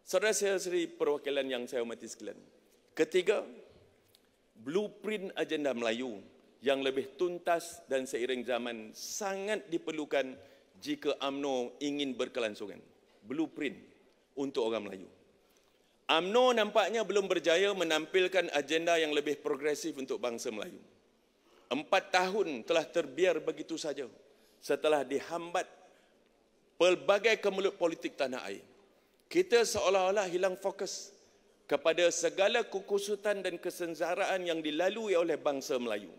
Saudara-saudari perwakilan yang saya hormati sekalian. Ketiga, blueprint agenda Melayu yang lebih tuntas dan seiring zaman sangat diperlukan jika UMNO ingin berkelangsungan. Blueprint untuk orang Melayu. UMNO nampaknya belum berjaya menampilkan agenda yang lebih progresif untuk bangsa Melayu. 4 tahun telah terbiar begitu saja setelah dihambat pelbagai kemelut politik tanah air. Kita seolah-olah hilang fokus kepada segala kekusutan dan kesenzaraan yang dilalui oleh bangsa Melayu.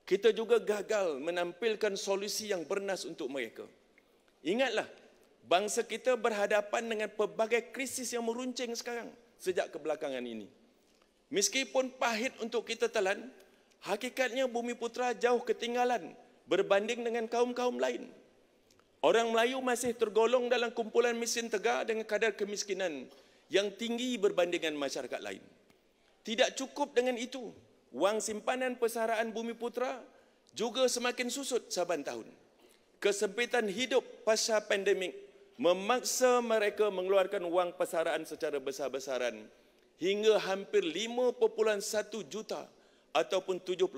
Kita juga gagal menampilkan solusi yang bernas untuk mereka. Ingatlah, bangsa kita berhadapan dengan pelbagai krisis yang meruncing sekarang sejak kebelakangan ini. Meskipun pahit untuk kita telan, hakikatnya Bumiputera jauh ketinggalan berbanding dengan kaum-kaum lain. Orang Melayu masih tergolong dalam kumpulan miskin tegar dengan kadar kemiskinan yang tinggi berbandingan masyarakat lain. Tidak cukup dengan itu, wang simpanan persaraan Bumiputera juga semakin susut saban tahun. Kesempitan hidup pasca pandemik memaksa mereka mengeluarkan wang persaraan secara besar-besaran hingga hampir 5.1 juta ataupun 76%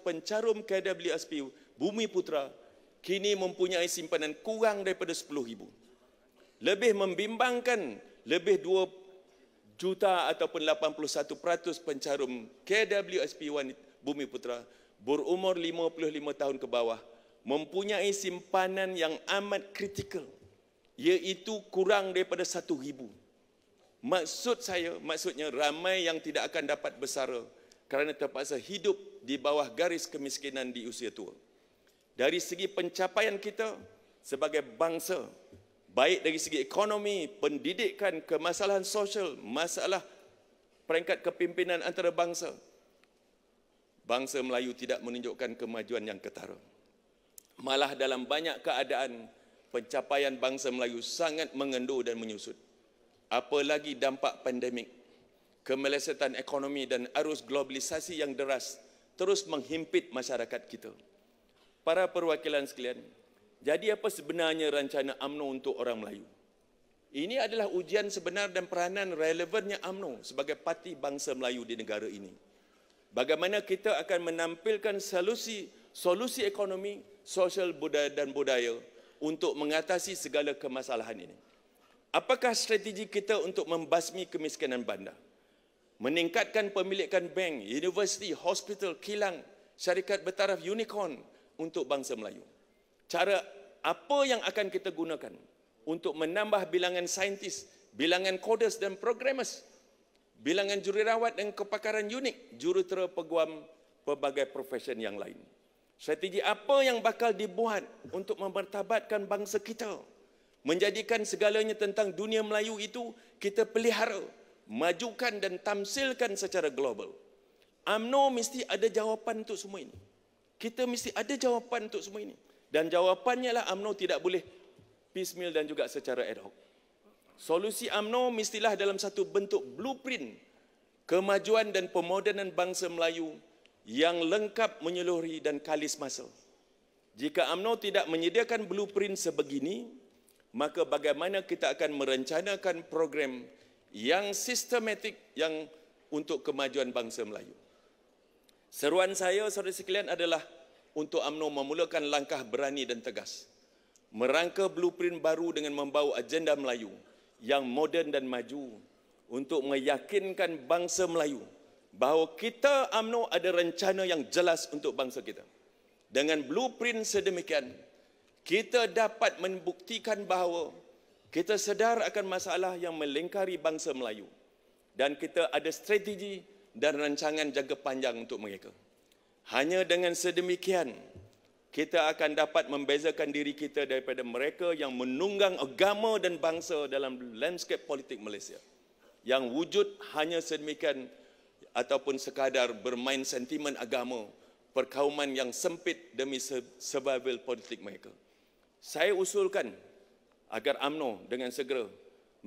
pencarum KWSP Bumiputera kini mempunyai simpanan kurang daripada 10,000. Lebih membimbangkan, lebih 2 juta ataupun 81% pencarum KWSP Bumiputera berumur 55 tahun ke bawah mempunyai simpanan yang amat kritikal, iaitu kurang daripada 1,000. Maksudnya ramai yang tidak akan dapat bersara kerana terpaksa hidup di bawah garis kemiskinan di usia tua. Dari segi pencapaian kita sebagai bangsa, baik dari segi ekonomi, pendidikan, kemasalahan sosial, masalah peringkat kepimpinan antarabangsa, bangsa Melayu tidak menunjukkan kemajuan yang ketara. Malah dalam banyak keadaan, pencapaian bangsa Melayu sangat mengendur dan menyusut. Apalagi dampak pandemik, kemelesetan ekonomi dan arus globalisasi yang deras terus menghimpit masyarakat kita. Para perwakilan sekalian, jadi apa sebenarnya rencana UMNO untuk orang Melayu? Ini adalah ujian sebenar dan peranan relevannya UMNO sebagai parti bangsa Melayu di negara ini. Bagaimana kita akan menampilkan solusi ekonomi, sosial dan budaya untuk mengatasi segala kemasalahan ini. Apakah strategi kita untuk membasmi kemiskinan bandar? Meningkatkan pemilikan bank, universiti, hospital, kilang, syarikat bertaraf unicorn untuk bangsa Melayu. Cara apa yang akan kita gunakan untuk menambah bilangan saintis, bilangan koders dan programmers, bilangan jururawat dan kepakaran unik, jurutera peguam pelbagai profesion yang lain. Strategi apa yang bakal dibuat untuk memertabatkan bangsa kita, menjadikan segalanya tentang dunia Melayu itu kita pelihara, majukan dan tamsilkan secara global. UMNO mesti ada jawapan untuk semua ini. Kita mesti ada jawapan untuk semua ini. Dan jawapannya lah UMNO tidak boleh piecemeal dan juga secara ad hoc. Solusi UMNO mestilah dalam satu bentuk blueprint kemajuan dan pemodenan bangsa Melayu yang lengkap, menyeluruhi dan kalis masa. Jika UMNO tidak menyediakan blueprint sebegini, maka bagaimana kita akan merencanakan program yang sistematik yang untuk kemajuan bangsa Melayu? Seruan saya, saudara sekalian, adalah untuk UMNO memulakan langkah berani dan tegas, merangka blueprint baru dengan membawa agenda Melayu yang moden dan maju untuk meyakinkan bangsa Melayu bahawa kita UMNO ada rencana yang jelas untuk bangsa kita. Dengan blueprint sedemikian, kita dapat membuktikan bahawa kita sedar akan masalah yang melingkari bangsa Melayu dan kita ada strategi dan rancangan jangka panjang untuk mereka. Hanya dengan sedemikian, kita akan dapat membezakan diri kita daripada mereka yang menunggang agama dan bangsa dalam landscape politik Malaysia, yang wujud hanya sedemikian ataupun sekadar bermain sentimen agama, perkauman yang sempit demi survival politik mereka. Saya usulkan agar UMNO dengan segera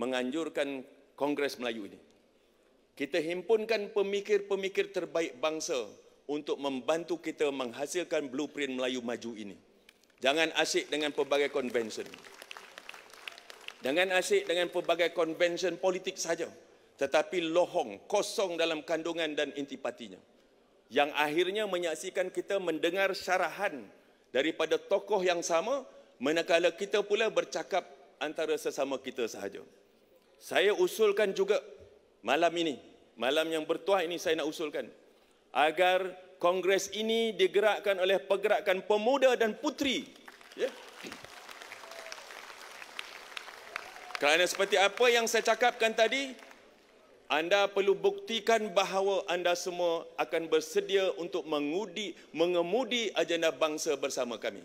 menganjurkan Kongres Melayu ini. Kita himpunkan pemikir-pemikir terbaik bangsa untuk membantu kita menghasilkan blueprint Melayu maju ini. Jangan asyik dengan pelbagai konvensyen. dengan asyik dengan pelbagai konvensyen politik saja, tetapi lohong, kosong dalam kandungan dan intipatinya, yang akhirnya menyaksikan kita mendengar syarahan daripada tokoh yang sama, manakala kita pula bercakap antara sesama kita sahaja. Saya usulkan juga malam ini, malam yang bertuah ini, saya nak usulkan agar kongres ini digerakkan oleh pergerakan pemuda dan puteri. Ya. Kerana seperti apa yang saya cakapkan tadi, anda perlu buktikan bahawa anda semua akan bersedia untuk mengemudi agenda bangsa bersama kami.